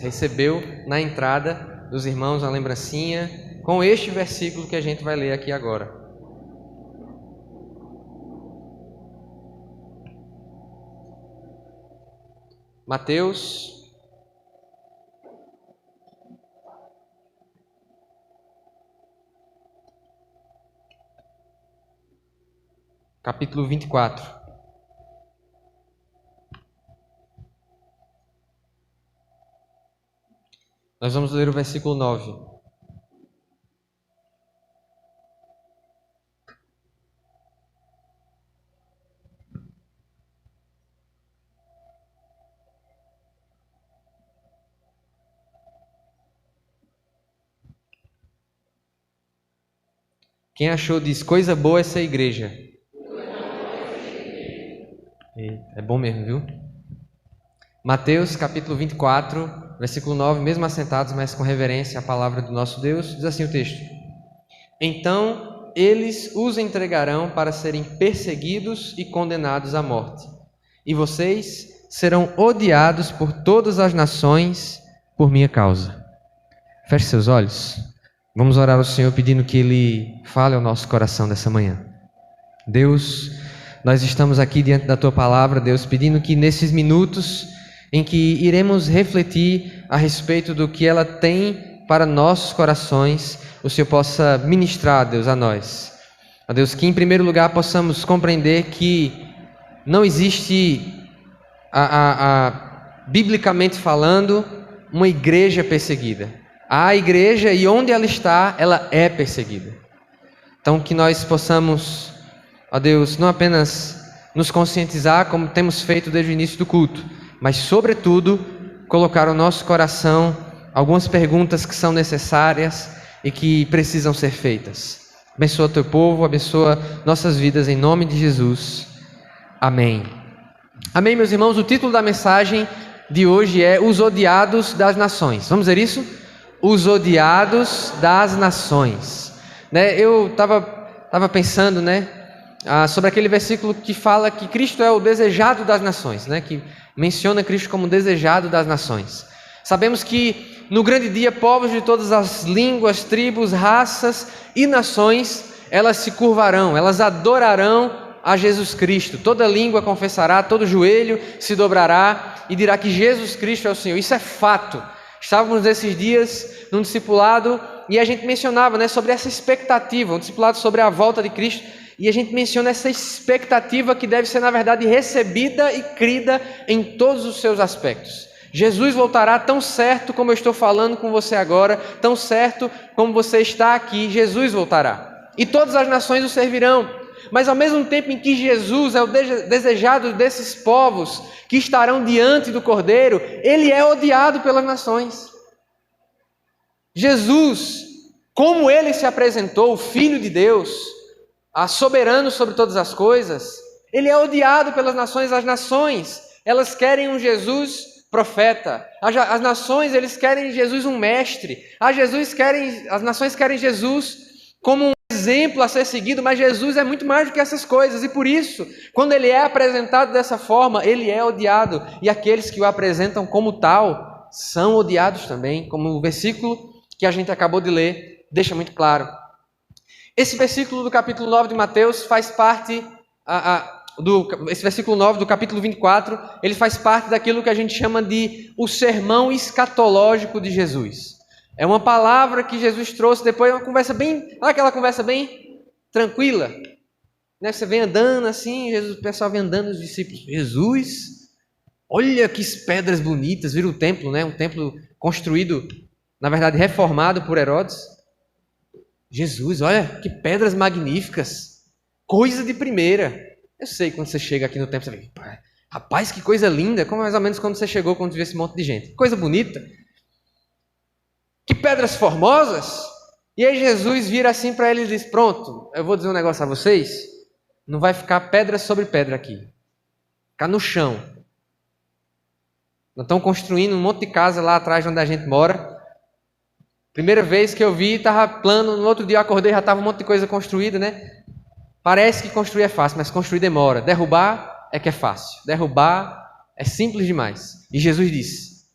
recebeu na entrada dos irmãos uma lembrancinha com este versículo que a gente vai ler aqui agora. Mateus capítulo 24. Nós vamos ler o versículo 9. Quem achou diz, coisa boa essa igreja. É bom mesmo, viu? Mateus capítulo 24, versículo 9, mesmo assentados, mas com reverência à palavra do nosso Deus, diz assim o texto: Então eles os entregarão para serem perseguidos e condenados à morte, e vocês serão odiados por todas as nações por minha causa. Feche seus olhos. Vamos orar ao Senhor pedindo que Ele fale ao nosso coração dessa manhã. Deus, nós estamos aqui diante da Tua palavra, Deus, pedindo que nesses minutos em que iremos refletir a respeito do que ela tem para nossos corações, o Senhor possa ministrar, Deus, a nós. Ó Deus, que em primeiro lugar possamos compreender que não existe, biblicamente falando, uma igreja perseguida. Há igreja e onde ela está, ela é perseguida. Então que nós possamos, ó Deus, não apenas nos conscientizar como temos feito desde o início do culto, mas sobretudo colocar no nosso coração algumas perguntas que são necessárias e que precisam ser feitas. Abençoa teu povo, abençoa nossas vidas em nome de Jesus. Amém. Amém, meus irmãos. O título da mensagem de hoje é Os Odiados das Nações. Vamos ver isso? Os Odiados das Nações. Eu estava pensando, sobre aquele versículo que fala que Cristo é o desejado das nações, que menciona Cristo como desejado das nações. Sabemos que no grande dia povos de todas as línguas, tribos, raças e nações, elas se curvarão, elas adorarão a Jesus Cristo. Toda língua confessará, todo joelho se dobrará e dirá que Jesus Cristo é o Senhor. Isso é fato. Estávamos nesses dias num discipulado e a gente mencionava sobre essa expectativa, um discipulado sobre a volta de Cristo, e a gente menciona essa expectativa que deve ser, na verdade, recebida e crida em todos os seus aspectos. Jesus voltará tão certo como eu estou falando com você agora, tão certo como você está aqui, Jesus voltará. E todas as nações o servirão. Mas ao mesmo tempo em que Jesus é o desejado desses povos que estarão diante do Cordeiro, Ele é odiado pelas nações. Jesus, como Ele se apresentou, o Filho de Deus, soberano sobre todas as coisas, Ele é odiado pelas nações. As nações, elas querem um Jesus profeta. As nações, eles querem Jesus um mestre. As nações querem Jesus como um exemplo a ser seguido, mas Jesus é muito mais do que essas coisas, e por isso, quando Ele é apresentado dessa forma, Ele é odiado, e aqueles que o apresentam como tal, são odiados também, como o versículo que a gente acabou de ler, deixa muito claro. Esse versículo do capítulo 9 de Mateus faz parte, esse versículo 9 do capítulo 24, ele faz parte daquilo que a gente chama de o sermão escatológico de Jesus. É uma palavra que Jesus trouxe depois, aquela conversa bem tranquila. Você vem andando assim, o pessoal vem andando, os discípulos, Jesus, olha que pedras bonitas, vira o templo, um templo construído, na verdade reformado por Herodes. Jesus, olha que pedras magníficas, coisa de primeira. Eu sei, quando você chega aqui no templo, você vê, rapaz, que coisa linda, como mais ou menos quando você chegou, quando viu esse monte de gente. Coisa bonita. Que pedras formosas. E aí Jesus vira assim para eles e diz, pronto, eu vou dizer um negócio a vocês, não vai ficar pedra sobre pedra aqui. Ficar no chão. Nós estamos construindo um monte de casa lá atrás onde a gente mora. Primeira vez que eu vi, estava plano, no outro dia eu acordei, já estava um monte de coisa construída, Parece que construir é fácil, mas construir demora. Derrubar é que é fácil. Derrubar é simples demais. E Jesus disse,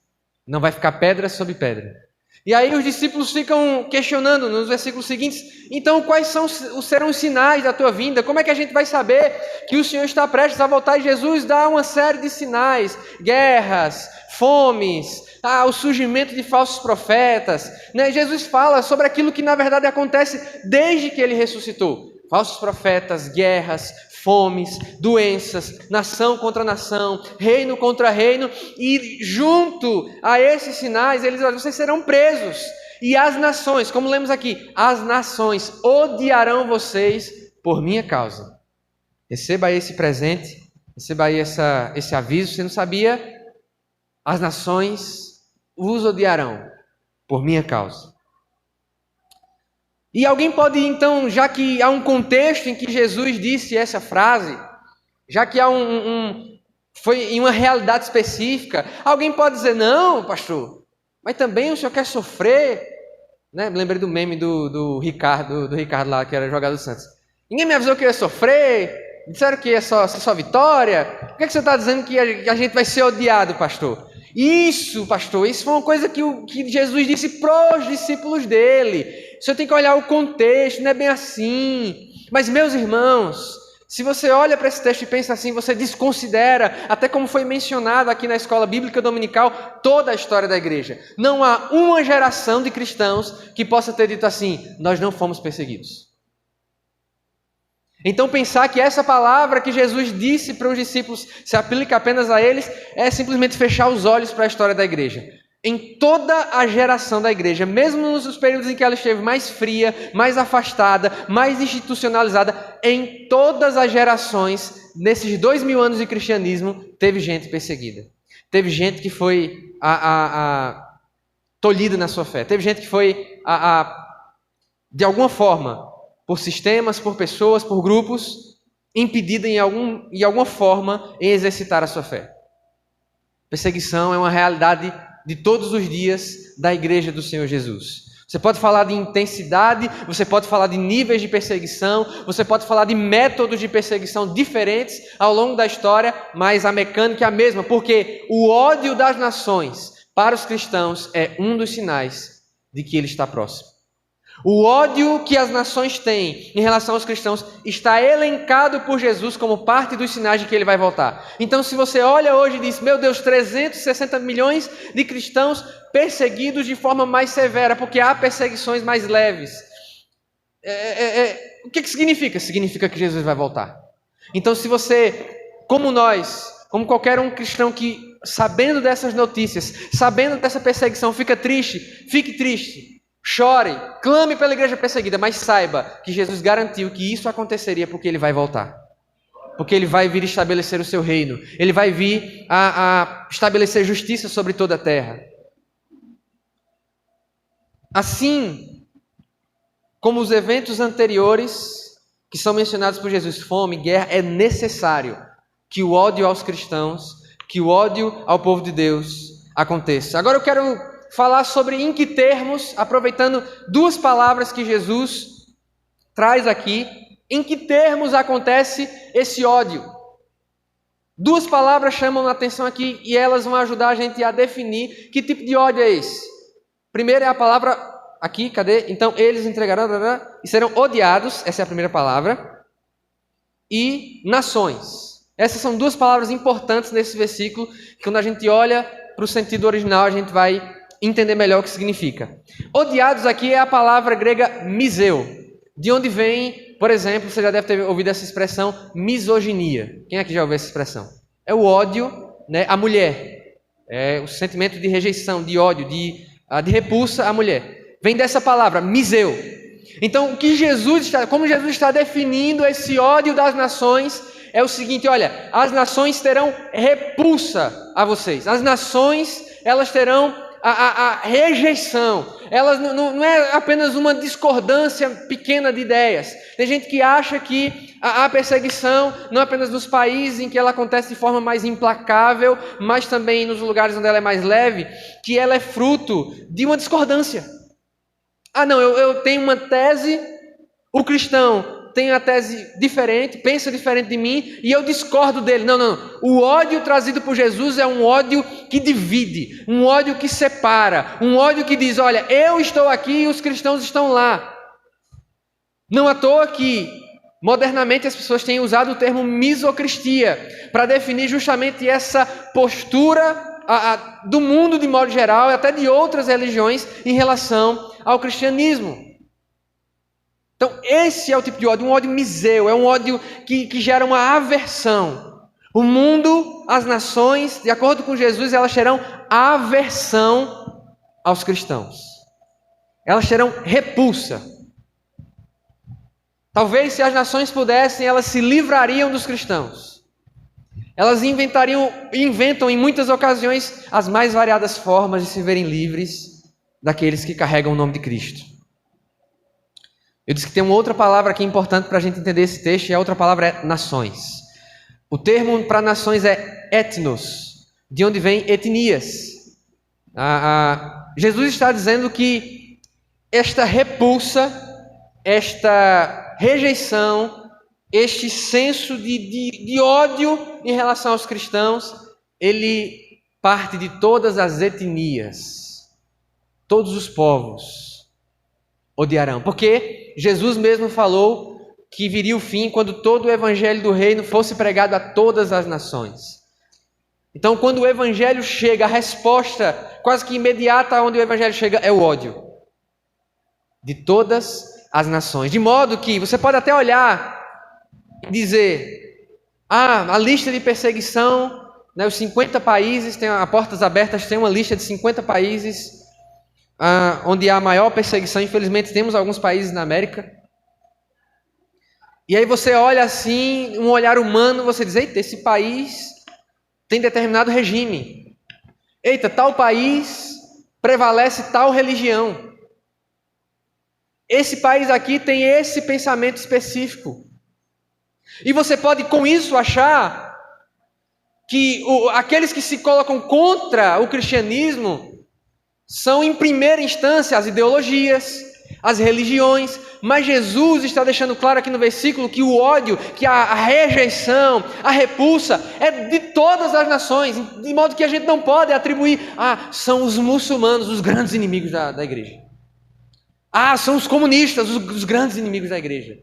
Não vai ficar pedra sobre pedra. E aí os discípulos ficam questionando nos versículos seguintes, então quais serão os sinais da tua vinda? Como é que a gente vai saber que o Senhor está prestes a voltar? E Jesus dá uma série de sinais, guerras, fomes, o surgimento de falsos profetas. Jesus fala sobre aquilo que na verdade acontece desde que ele ressuscitou. Falsos profetas, guerras, fomes, doenças, nação contra nação, reino contra reino, e junto a esses sinais, vocês serão presos, e as nações, como lemos aqui, as nações odiarão vocês por minha causa. Receba aí esse presente, receba aí esse aviso, você não sabia? As nações vos odiarão por minha causa. E alguém pode, então, já que há um contexto em que Jesus disse essa frase, já que há foi em uma realidade específica, alguém pode dizer, não, pastor, mas também o senhor quer sofrer? Me lembrei do meme do Ricardo lá, que era jogador do Santos. Ninguém me avisou que eu ia sofrer, disseram que ia só vitória, por que você está dizendo que a gente vai ser odiado, pastor? Isso, pastor, isso foi uma coisa que Jesus disse para os discípulos dele. O senhor tem que olhar o contexto, não é bem assim. Mas, meus irmãos, se você olha para esse texto e pensa assim, você desconsidera, até como foi mencionado aqui na escola bíblica dominical, toda a história da igreja. Não há uma geração de cristãos que possa ter dito assim, nós não fomos perseguidos. Então pensar que essa palavra que Jesus disse para os discípulos se aplica apenas a eles, é simplesmente fechar os olhos para a história da igreja. Em toda a geração da igreja, mesmo nos períodos em que ela esteve mais fria, mais afastada, mais institucionalizada, em todas as gerações, nesses 2000 anos de cristianismo, teve gente perseguida. Teve gente que foi tolhida na sua fé. Teve gente que foi, de alguma forma, por sistemas, por pessoas, por grupos, impedida em alguma forma em exercitar a sua fé. Perseguição é uma realidade de todos os dias da igreja do Senhor Jesus. Você pode falar de intensidade, você pode falar de níveis de perseguição, você pode falar de métodos de perseguição diferentes ao longo da história, mas a mecânica é a mesma, porque o ódio das nações para os cristãos é um dos sinais de que ele está próximo. O ódio que as nações têm em relação aos cristãos está elencado por Jesus como parte dos sinais de que ele vai voltar. Então, se você olha hoje e diz, meu Deus, 360 milhões de cristãos perseguidos de forma mais severa, porque há perseguições mais leves. O que significa? Significa que Jesus vai voltar. Então, se você, como nós, como qualquer um cristão que, sabendo dessas notícias, sabendo dessa perseguição, fica triste, fique triste. Chore, clame pela igreja perseguida, mas saiba que Jesus garantiu que isso aconteceria porque ele vai voltar. Porque ele vai vir estabelecer o seu reino. Ele vai vir a estabelecer justiça sobre toda a terra. Assim como os eventos anteriores que são mencionados por Jesus, fome, guerra, é necessário que o ódio aos cristãos, que o ódio ao povo de Deus aconteça. Agora eu quero falar sobre em que termos, aproveitando duas palavras que Jesus traz aqui, em que termos acontece esse ódio. Duas palavras chamam a atenção aqui e elas vão ajudar a gente a definir que tipo de ódio é esse. Primeiro é a palavra aqui, cadê? Então, eles entregarão e serão odiados, essa é a primeira palavra, e nações. Essas são duas palavras importantes nesse versículo, que quando a gente olha para o sentido original, a gente vai entender melhor o que significa. Odiados aqui é a palavra grega miseu, de onde vem, por exemplo, você já deve ter ouvido essa expressão, misoginia. Quem aqui já ouviu essa expressão? É o ódio, à mulher. É o sentimento de rejeição, de ódio, de repulsa à mulher. Vem dessa palavra, miseu. Então, como Jesus está definindo esse ódio das nações, é o seguinte, olha, as nações terão repulsa a vocês. As nações, elas terão a rejeição. Elas não é apenas uma discordância pequena de ideias. Tem gente que acha que a perseguição, não apenas nos países em que ela acontece de forma mais implacável, mas também nos lugares onde ela é mais leve, que ela é fruto de uma discordância. Não, eu tenho uma tese, o cristão tem a tese diferente, pensa diferente de mim e eu discordo dele. Não, não. O ódio trazido por Jesus é um ódio que divide, um ódio que separa, um ódio que diz, olha, eu estou aqui e os cristãos estão lá. Não à toa que, modernamente, as pessoas têm usado o termo misocristia para definir justamente essa postura do mundo de modo geral e até de outras religiões em relação ao cristianismo. Então, esse é o tipo de ódio, um ódio miseu, é um ódio que gera uma aversão. O mundo, as nações, de acordo com Jesus, elas terão aversão aos cristãos. Elas terão repulsa. Talvez se as nações pudessem, elas se livrariam dos cristãos. Elas inventam em muitas ocasiões as mais variadas formas de se verem livres daqueles que carregam o nome de Cristo. Eu disse que tem uma outra palavra aqui importante para a gente entender esse texto, e a outra palavra é nações. O termo para nações é etnos, de onde vem etnias. Jesus está dizendo que esta repulsa, esta rejeição, este senso de ódio em relação aos cristãos, ele parte de todas as etnias. Todos os povos odiarão. Porque Jesus mesmo falou que viria o fim quando todo o evangelho do reino fosse pregado a todas as nações. Então, quando o evangelho chega, a resposta quase que imediata onde o evangelho chega é o ódio. De todas as nações. De modo que você pode até olhar e dizer, a lista de perseguição, né, os 50 países, tem a Portas Abertas, tem uma lista de 50 países onde há a maior perseguição. Infelizmente temos alguns países na América. E aí você olha assim, um olhar humano, você diz, eita, esse país tem determinado regime. Eita, tal país prevalece tal religião. Esse país aqui tem esse pensamento específico. E você pode com isso achar que aqueles que se colocam contra o cristianismo são em primeira instância as ideologias, as religiões, mas Jesus está deixando claro aqui no versículo que o ódio, que a rejeição, a repulsa é de todas as nações, de modo que a gente não pode atribuir, são os muçulmanos os grandes inimigos da igreja. São os comunistas os grandes inimigos da igreja.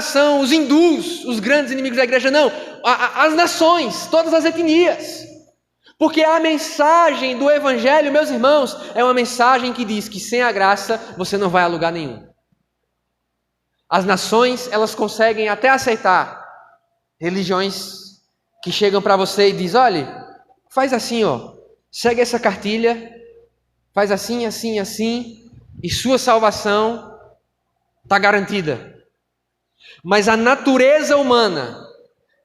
São os hindus os grandes inimigos da igreja. Não, as nações, todas as etnias. Porque a mensagem do evangelho, meus irmãos, é uma mensagem que diz que sem a graça você não vai a lugar nenhum. As nações, elas conseguem até aceitar religiões que chegam para você e dizem, olha, faz assim, segue essa cartilha, faz assim, assim, assim, e sua salvação está garantida. Mas a natureza humana,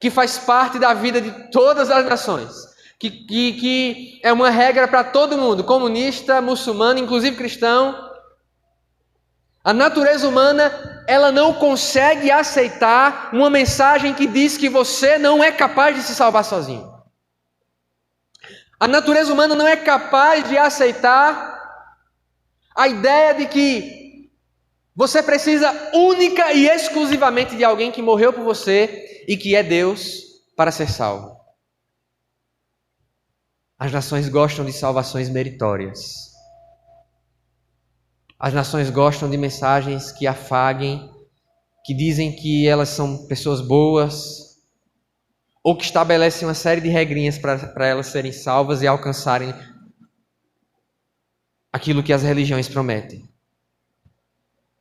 que faz parte da vida de todas as nações, que é uma regra para todo mundo, comunista, muçulmano, inclusive cristão, a natureza humana, ela não consegue aceitar uma mensagem que diz que você não é capaz de se salvar sozinho. A natureza humana não é capaz de aceitar a ideia de que você precisa única e exclusivamente de alguém que morreu por você e que é Deus para ser salvo. As nações gostam de salvações meritórias. As nações gostam de mensagens que afaguem, que dizem que elas são pessoas boas, ou que estabelecem uma série de regrinhas para elas serem salvas e alcançarem aquilo que as religiões prometem.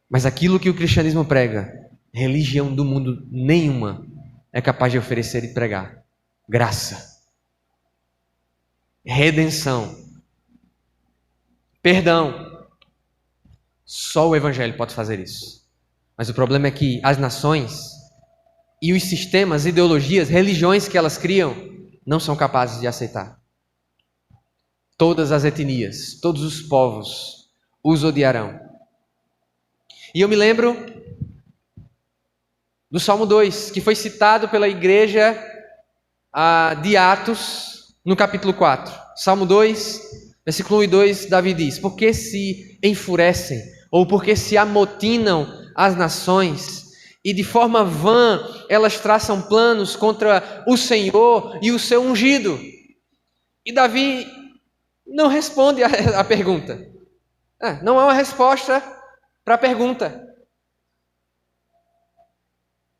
Mas aquilo que o cristianismo prega, religião do mundo nenhuma é capaz de oferecer e pregar. Graça. Redenção. Perdão. Só o evangelho pode fazer isso. Mas o problema é que as nações e os sistemas, ideologias, religiões que elas criam não são capazes de aceitar. Todas as etnias, todos os povos os odiarão. E eu me lembro do Salmo 2, que foi citado pela igreja de Atos, no capítulo 4. Salmo 2, versículo 1 e 2, Davi diz, por que se enfurecem, ou por que se amotinam as nações, e de forma vã elas traçam planos contra o Senhor e o seu ungido. E Davi não responde a pergunta. Não há uma resposta para a pergunta.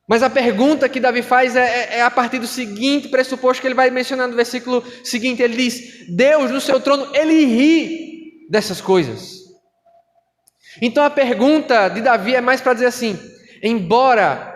Mas a pergunta que Davi faz é a partir do seguinte pressuposto que ele vai mencionar no versículo seguinte. Ele diz: Deus no seu trono, Ele ri dessas coisas. Então a pergunta de Davi é mais para dizer assim: embora,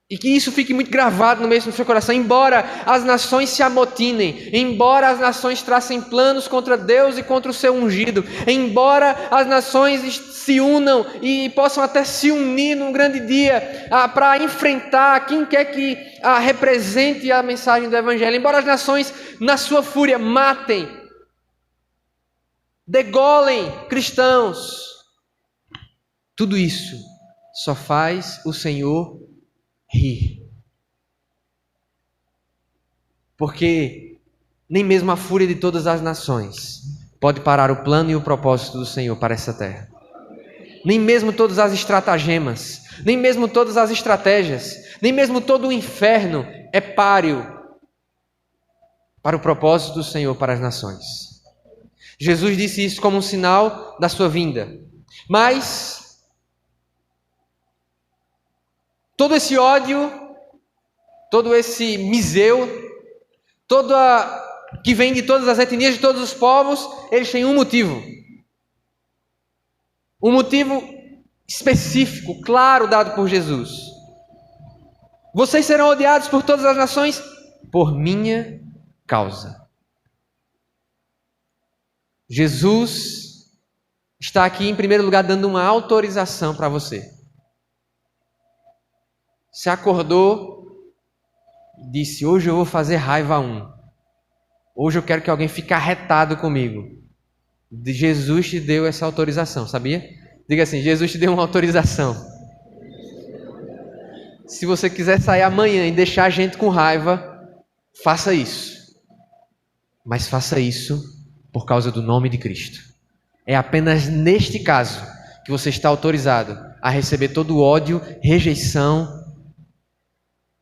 e que isso fique muito gravado no meio do seu coração, embora as nações se amotinem, embora as nações tracem planos contra Deus e contra o seu ungido, embora as nações se unam e possam até se unir num grande dia para enfrentar quem quer que represente a mensagem do Evangelho, embora as nações na sua fúria matem, degolem cristãos, tudo isso só faz o Senhor rir. Porque nem mesmo a fúria de todas as nações pode parar o plano e o propósito do Senhor para essa terra. Nem mesmo todas as estratagemas, nem mesmo todas as estratégias, nem mesmo todo o inferno é páreo para o propósito do Senhor para as nações. Jesus disse isso como um sinal da sua vinda. Mas todo esse ódio, todo esse miseu, que vem de todas as etnias, de todos os povos, eles têm um motivo. Um motivo específico, claro, dado por Jesus. Vocês serão odiados por todas as nações por minha causa. Jesus está aqui, em primeiro lugar, dando uma autorização para você. Se acordou e disse: hoje eu vou fazer raiva a um. Hoje eu quero que alguém fique arretado comigo. Jesus te deu essa autorização, sabia? Diga assim: Jesus te deu uma autorização. Se você quiser sair amanhã e deixar a gente com raiva, faça isso. Mas faça isso por causa do nome de Cristo. É apenas neste caso que você está autorizado a receber todo o ódio, rejeição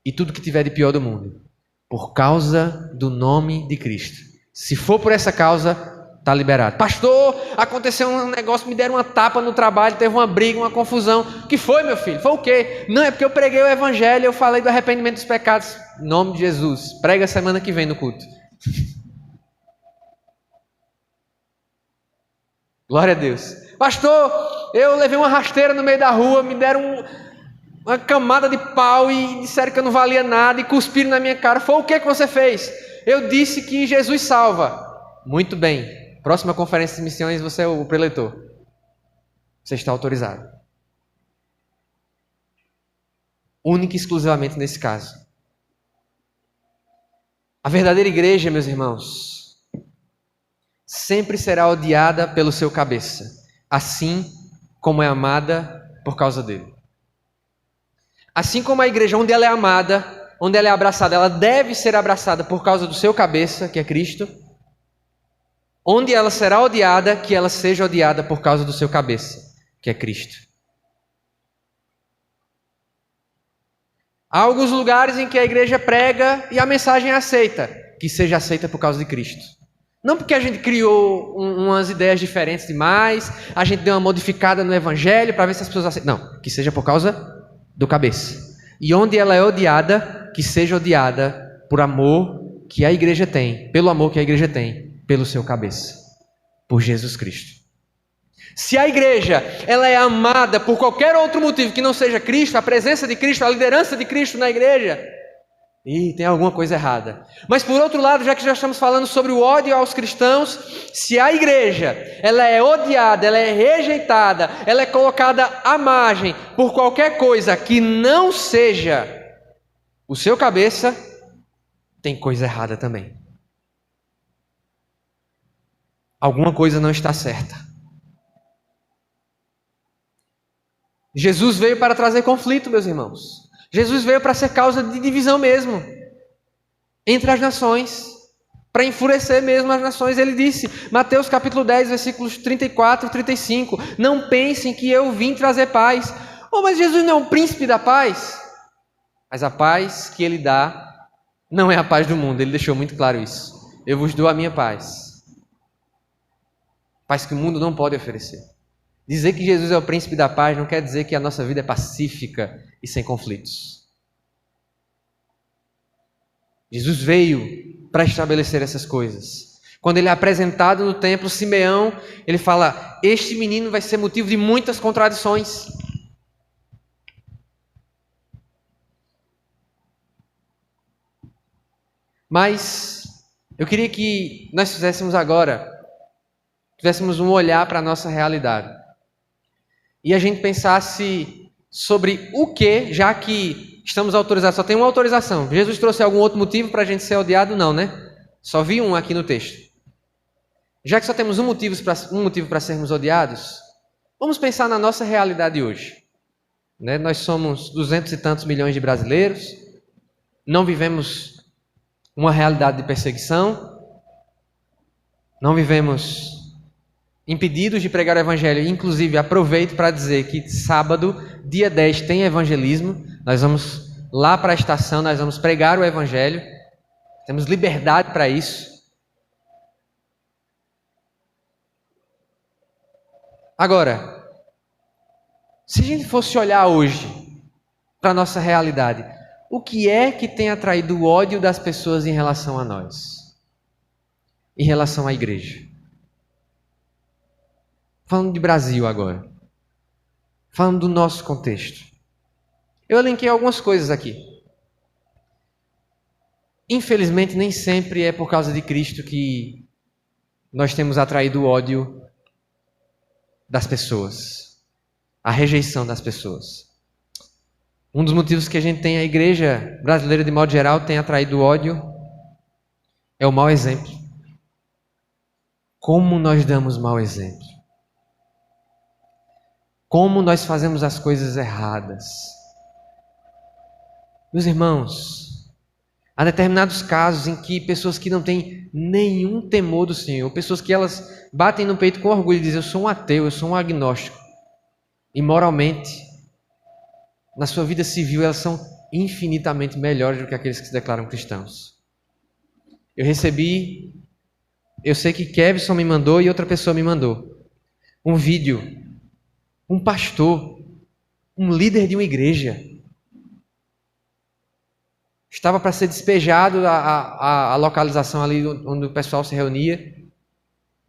e tudo que tiver de pior do mundo, por causa do nome de Cristo. Se for por essa causa, está liberado. Pastor, aconteceu um negócio, me deram uma tapa no trabalho, teve uma briga, uma confusão. O que foi, meu filho? Foi o quê? Não, é porque eu preguei o Evangelho, eu falei do arrependimento dos pecados. Em nome de Jesus. Prega semana que vem no culto. Glória a Deus. Pastor, eu levei uma rasteira no meio da rua, me deram uma camada de pau e disseram que eu não valia nada e cuspiram na minha cara. Foi o que você fez? Eu disse que Jesus salva. Muito bem. Próxima conferência de missões, você é o preletor. Você está autorizado. Única e exclusivamente nesse caso. A verdadeira igreja, meus irmãos, sempre será odiada pelo seu cabeça, assim como é amada por causa dele. Assim como a igreja, onde ela é amada, onde ela é abraçada, ela deve ser abraçada por causa do seu cabeça, que é Cristo. Onde ela será odiada, que ela seja odiada por causa do seu cabeça, que é Cristo. Há alguns lugares em que a igreja prega e a mensagem é aceita, que seja aceita por causa de Cristo. Não porque a gente criou umas ideias diferentes demais, a gente deu uma modificada no Evangelho para ver se as pessoas aceitam. Não, que seja por causa do cabeça. E onde ela é odiada, que seja odiada por amor que a igreja tem, pelo amor que a igreja tem, pelo seu cabeça, por Jesus Cristo. Se a igreja ela é amada por qualquer outro motivo que não seja Cristo, a presença de Cristo, a liderança de Cristo na igreja, tem alguma coisa errada. Mas por outro lado, já que já estamos falando sobre o ódio aos cristãos, se a igreja ela é odiada, ela é rejeitada, ela é colocada à margem por qualquer coisa que não seja o seu cabeça, tem coisa errada também. Alguma coisa não está certa. Jesus veio para trazer conflito, meus irmãos. Jesus veio para ser causa de divisão mesmo entre as nações, para enfurecer mesmo as nações. Ele disse, Mateus capítulo 10, versículos 34 e 35, não pensem que eu vim trazer paz. Mas Jesus não é um príncipe da paz? Mas a paz que ele dá não é a paz do mundo. Ele deixou muito claro isso. Eu vos dou a minha paz. Paz que o mundo não pode oferecer. Dizer que Jesus é o príncipe da paz não quer dizer que a nossa vida é pacífica e sem conflitos. Jesus veio para estabelecer essas coisas. Quando ele é apresentado no templo, Simeão, ele fala: este menino vai ser motivo de muitas contradições. Mas eu queria que nós tivéssemos um olhar para a nossa realidade. E a gente pensasse sobre o que, já que estamos autorizados, só tem uma autorização. Jesus trouxe algum outro motivo para a gente ser odiado? Não, né? Só vi um aqui no texto. Já que só temos um motivo para sermos odiados, vamos pensar na nossa realidade hoje. Né? Nós somos 200 e tantos milhões de brasileiros, não vivemos uma realidade de perseguição, não vivemos impedidos de pregar o evangelho. Inclusive, aproveito para dizer que sábado, dia 10, tem evangelismo. Nós vamos lá para a estação, nós vamos pregar o evangelho. Temos liberdade para isso. Agora, se a gente fosse olhar hoje para a nossa realidade, o que é que tem atraído o ódio das pessoas em relação a nós? Em relação à igreja? Falando de Brasil agora. Falando do nosso contexto. Eu elenquei algumas coisas aqui. Infelizmente, nem sempre é por causa de Cristo que nós temos atraído o ódio das pessoas. A rejeição das pessoas. Um dos motivos que a igreja brasileira de modo geral tem atraído o ódio é o mau exemplo. Como nós damos mau exemplo. Como nós fazemos as coisas erradas. Meus irmãos, há determinados casos em que pessoas que não têm nenhum temor do Senhor, pessoas que elas batem no peito com orgulho e dizem: eu sou um ateu, eu sou um agnóstico. E moralmente, na sua vida civil, elas são infinitamente melhores do que aqueles que se declaram cristãos. Eu sei que Kevson me mandou e outra pessoa me mandou um vídeo. Um pastor, um líder de uma igreja, estava para ser despejado a localização ali onde o pessoal se reunia,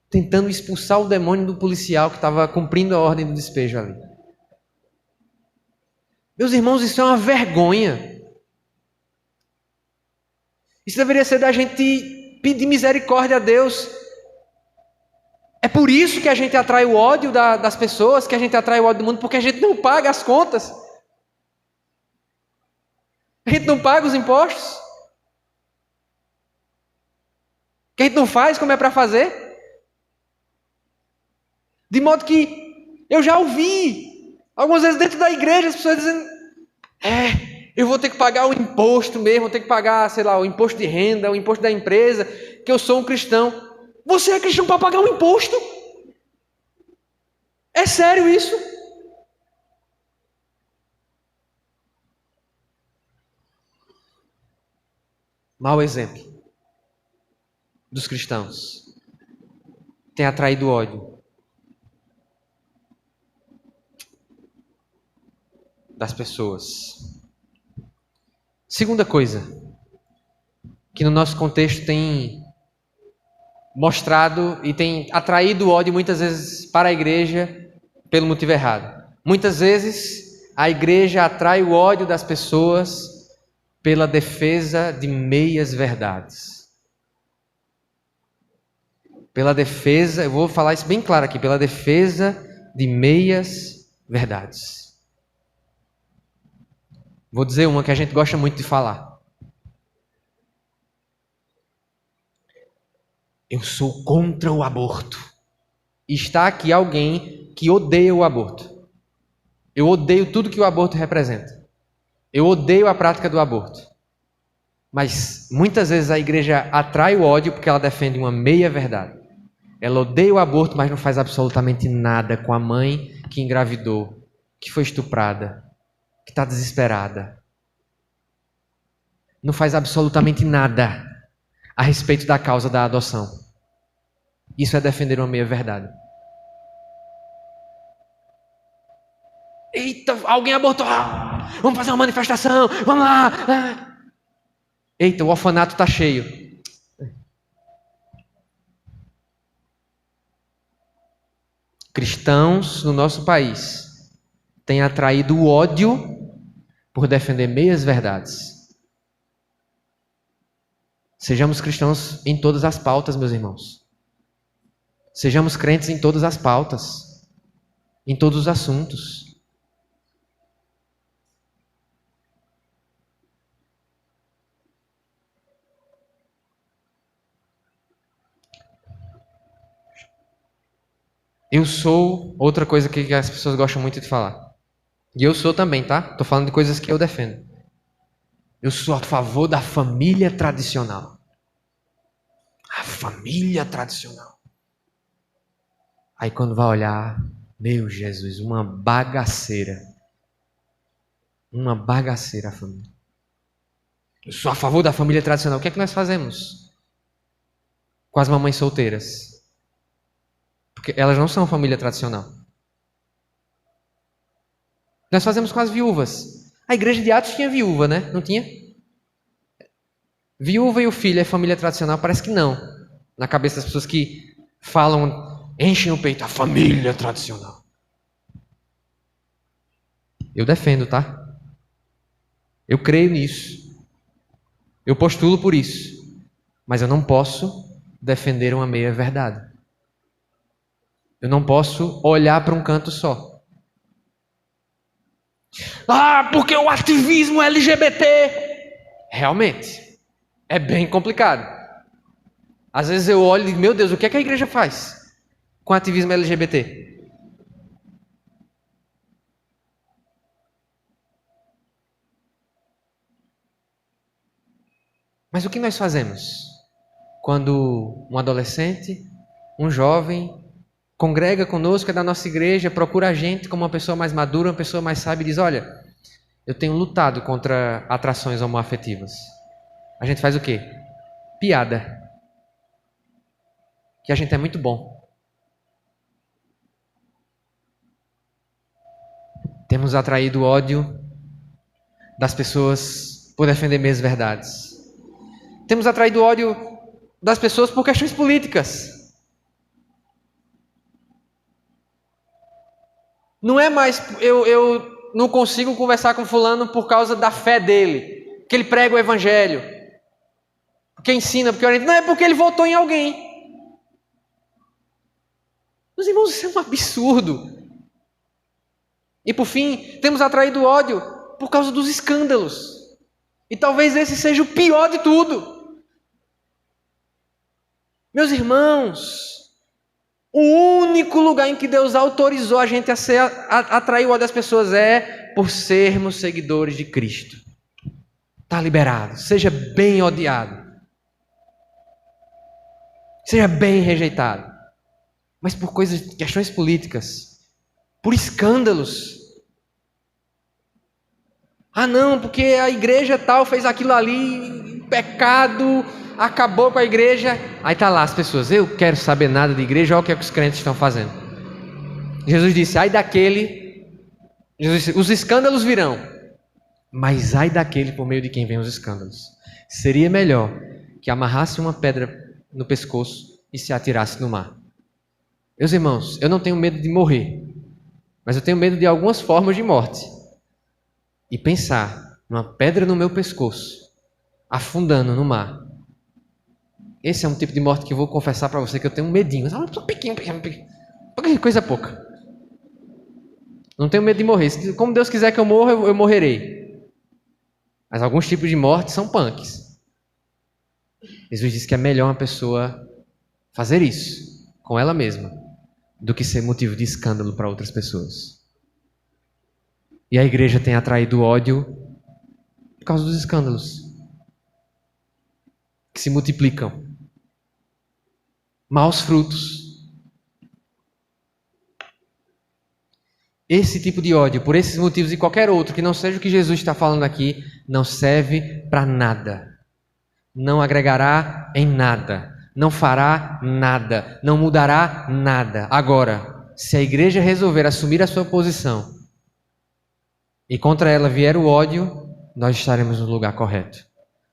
tentando expulsar o demônio do policial que estava cumprindo a ordem do despejo ali. Meus irmãos, isso é uma vergonha. Isso deveria ser da gente pedir misericórdia a Deus. É por isso que a gente atrai o ódio das pessoas, que a gente atrai o ódio do mundo, porque a gente não paga as contas. A gente não paga os impostos. Que a gente não faz como é para fazer. De modo que eu já ouvi, algumas vezes dentro da igreja, as pessoas dizendo: eu vou ter que pagar o imposto mesmo, vou ter que pagar, sei lá, o imposto de renda, o imposto da empresa, que eu sou um cristão. Você é cristão para pagar um imposto? É sério isso? Mau exemplo dos cristãos tem atraído ódio das pessoas. Segunda coisa que no nosso contexto tem mostrado e tem atraído o ódio muitas vezes para a igreja pelo motivo errado. Muitas vezes a igreja atrai o ódio das pessoas pela defesa de meias verdades. Pela defesa, eu vou falar isso bem claro aqui, pela defesa de meias verdades. Vou dizer uma que a gente gosta muito de falar. Eu sou contra o aborto. E está aqui alguém que odeia o aborto. Eu odeio tudo que o aborto representa. Eu odeio a prática do aborto. Mas muitas vezes a igreja atrai o ódio porque ela defende uma meia-verdade. Ela odeia o aborto, mas não faz absolutamente nada com a mãe que engravidou, que foi estuprada, que está desesperada. não faz absolutamente nada a respeito da causa da adoção. Isso é defender uma meia-verdade. Eita, alguém abortou. Vamos fazer uma manifestação. Vamos lá. Eita, o orfanato está cheio. Cristãos no nosso país têm atraído o ódio por defender meias-verdades. Sejamos cristãos em todas as pautas, meus irmãos. Sejamos crentes em todas as pautas, em todos os assuntos. Eu sou outra coisa que as pessoas gostam muito de falar. E eu sou também, tá? Estou falando de coisas que eu defendo. Eu sou a favor da família tradicional. A família tradicional. Aí quando vai olhar, meu Jesus, uma bagaceira. Uma bagaceira a família. Eu sou a favor da família tradicional. O que é que nós fazemos com as mamães solteiras? Porque elas não são família tradicional. Nós fazemos com as viúvas. A igreja de Atos tinha viúva, né? Não tinha? Viúva e o filho é família tradicional? Parece que não. Na cabeça das pessoas que falam, enchem o peito, a família tradicional. Eu defendo, tá? Eu creio nisso. Eu postulo por isso. Mas eu não posso defender uma meia-verdade. Eu não posso olhar para um canto só. Porque o ativismo LGBT... Realmente, é bem complicado. Às vezes eu olho e digo, meu Deus, o que é que a igreja faz com o ativismo LGBT? Mas o que nós fazemos quando um adolescente, um jovem, congrega conosco, é da nossa igreja, procura a gente como uma pessoa mais madura, uma pessoa mais sábia e diz, olha, eu tenho lutado contra atrações homoafetivas. A gente faz o quê? Piada. Que a gente é muito bom. Temos atraído ódio das pessoas por defender meias verdades. Temos atraído ódio das pessoas por questões políticas. Não é mais, eu não consigo conversar com fulano por causa da fé dele, que ele prega o evangelho, porque ensina, porque orienta. Não, é porque ele votou em alguém. Meus irmãos, isso é um absurdo. E por fim, temos atraído ódio por causa dos escândalos. E talvez esse seja o pior de tudo. Meus irmãos, o único lugar em que Deus autorizou a gente a atrair o ódio das pessoas é por sermos seguidores de Cristo. Está liberado. Seja bem odiado. Seja bem rejeitado. Mas por questões políticas. Por escândalos. Não, porque a igreja tal fez aquilo ali, pecado, acabou com a igreja. Aí está lá as pessoas, eu quero saber nada de igreja, olha o que é que os crentes estão fazendo. Jesus disse, ai daquele, Jesus disse, os escândalos virão, mas ai daquele por meio de quem vem os escândalos. Seria melhor que amarrasse uma pedra no pescoço e se atirasse no mar. Meus irmãos, eu não tenho medo de morrer, mas eu tenho medo de algumas formas de morte. E pensar numa pedra no meu pescoço, afundando no mar. Esse é um tipo de morte que eu vou confessar para você que eu tenho um medinho. Pequeno. Coisa pouca. Não tenho medo de morrer. Como Deus quiser que eu morra, eu morrerei. Mas alguns tipos de morte são punks. Jesus disse que é melhor uma pessoa fazer isso com ela mesma do que ser motivo de escândalo para outras pessoas. E a igreja tem atraído ódio por causa dos escândalos que se multiplicam. Maus frutos. Esse tipo de ódio, por esses motivos e qualquer outro que não seja o que Jesus está falando aqui, não serve para nada. Não agregará em nada. Não fará nada. Não mudará nada. Agora, se a igreja resolver assumir a sua posição e contra ela vier o ódio, nós estaremos no lugar correto.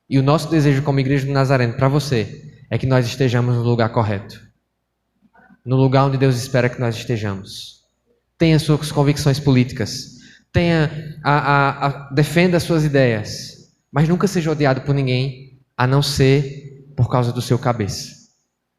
E o nosso desejo como Igreja do Nazareno para você é que nós estejamos no lugar correto. No lugar onde Deus espera que nós estejamos. Tenha suas convicções políticas. Defenda suas ideias. Mas nunca seja odiado por ninguém, a não ser por causa do seu cabeça.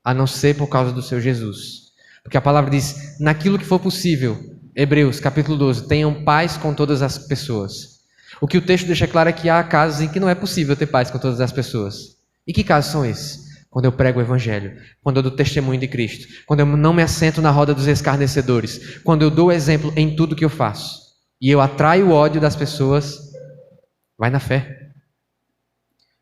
A não ser por causa do seu Jesus. Porque a palavra diz, naquilo que for possível, Hebreus capítulo 12, tenham paz com todas as pessoas. O que o texto deixa claro é que há casos em que não é possível ter paz com todas as pessoas. E que casos são esses? Quando eu prego o Evangelho, quando eu dou testemunho de Cristo, quando eu não me assento na roda dos escarnecedores, quando eu dou exemplo em tudo que eu faço, e eu atraio o ódio das pessoas, vai na fé.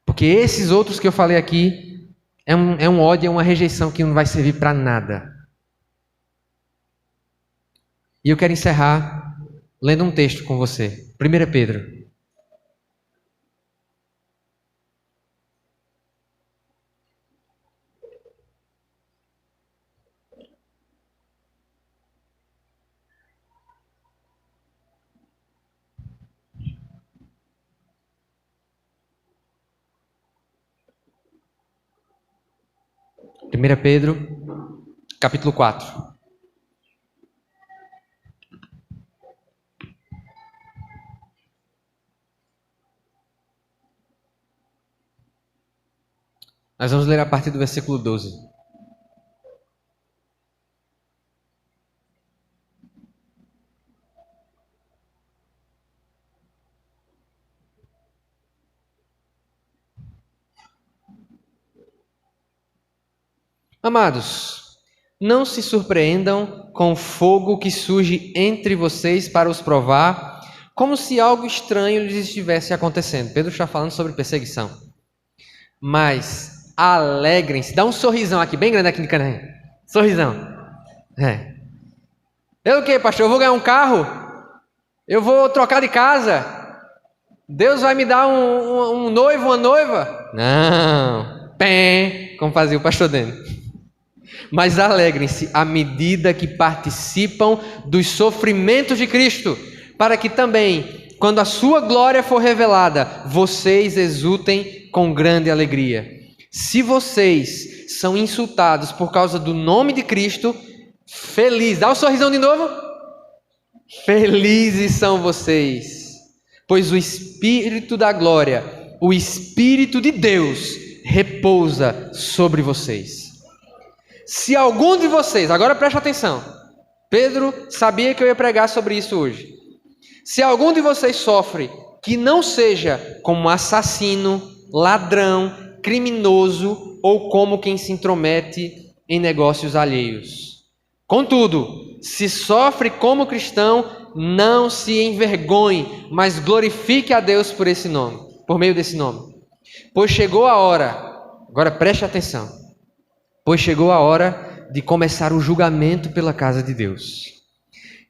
Porque esses outros que eu falei aqui, é um ódio, é uma rejeição que não vai servir para nada. E eu quero encerrar lendo um texto com você. 1 Pedro. Primeira Pedro, capítulo 4. Nós vamos ler a partir do versículo 12. Amados, não se surpreendam com o fogo que surge entre vocês para os provar, como se algo estranho lhes estivesse acontecendo. Pedro está falando sobre perseguição. Mas alegrem-se. Dá um sorrisão aqui, bem grande aqui no canal. Sorrisão. Eu o quê, pastor? Eu vou ganhar um carro? Eu vou trocar de casa? Deus vai me dar um noivo, uma noiva? Não. Pé, como fazia o pastor Dene. Mas alegrem-se à medida que participam dos sofrimentos de Cristo, para que também, quando a sua glória for revelada, vocês exultem com grande alegria. Se vocês são insultados por causa do nome de Cristo, felizes, dá um sorrisão de novo. Felizes são vocês, pois o Espírito da glória, o Espírito de Deus, repousa sobre vocês. Se algum de vocês, agora preste atenção, Pedro sabia que eu ia pregar sobre isso hoje. Se algum de vocês sofre, que não seja como assassino, ladrão, criminoso ou como quem se intromete em negócios alheios. Contudo, se sofre como cristão, não se envergonhe, mas glorifique a Deus por esse nome, por meio desse nome. Pois chegou a hora, agora preste atenção. Pois chegou a hora de começar o julgamento pela casa de Deus.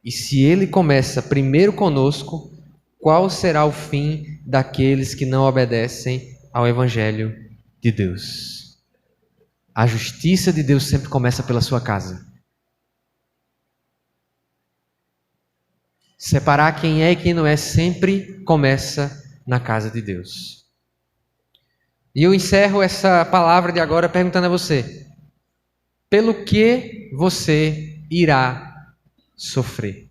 E se ele começa primeiro conosco, qual será o fim daqueles que não obedecem ao Evangelho de Deus? A justiça de Deus sempre começa pela sua casa. Separar quem é e quem não é sempre começa na casa de Deus. E eu encerro essa palavra de agora perguntando a você: pelo que você irá sofrer?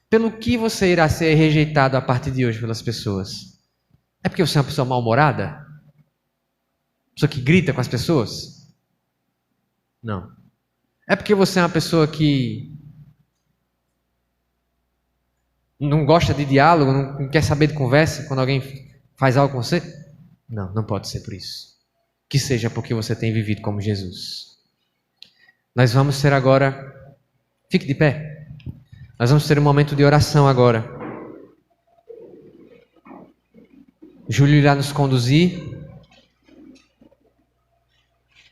Pelo que você irá ser rejeitado a partir de hoje pelas pessoas? É porque você é uma pessoa mal-humorada? Pessoa que grita com as pessoas? Não. É porque você é uma pessoa que não gosta de diálogo, não quer saber de conversa quando alguém faz algo com você? Não, não pode ser por isso. Que seja porque você tem vivido como Jesus. Nós vamos ter agora, fique de pé, nós vamos ter um momento de oração agora. Júlio irá nos conduzir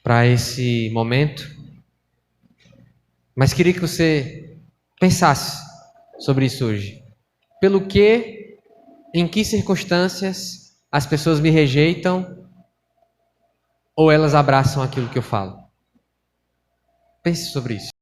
para esse momento, mas queria que você pensasse sobre isso hoje. Pelo que, em que circunstâncias as pessoas me rejeitam ou elas abraçam aquilo que eu falo? Pense sobre isso.